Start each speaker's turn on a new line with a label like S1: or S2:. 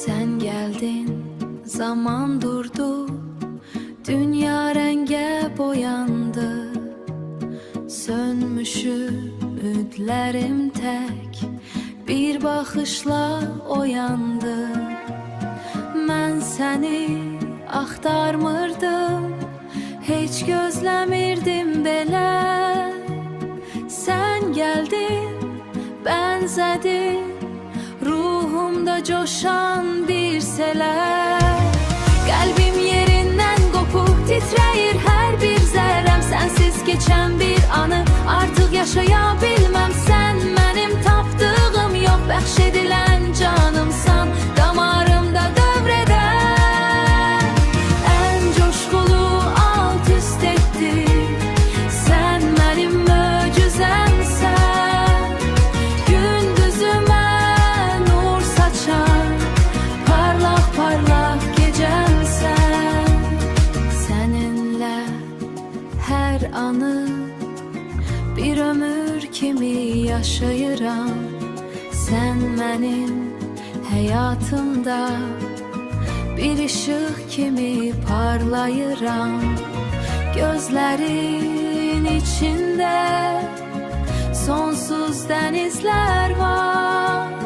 S1: Sen geldin, zaman durdu, dünya renge boyandı. Sönmüş ümitlerim tek, bir bakışla oyandı. Mən səni axtarmırdım, heç gözləmirdim belə. Sən gəldin, bənzədin ruhumda coşan bir selə. Qəlbim yerindən qopub titrəyir hər bir zərrəm. Sənsiz keçən bir anı artıq yaşaya bilməm. Sən mənim tapdığım yox, bəxş edilən canımsan, damarımda dövrədən. Ən coşqulu alt üst etdi, sən mənim möcüzəmsən. Gündüzümə nur saçan, parlaq parlaq gecəmsən. Səninlə hər anı bir ömür kimi yaşayıram. Sən mənim həyatımda bir işıq kimi parlayıram. Gözlərin içində sonsuz dənizlər var.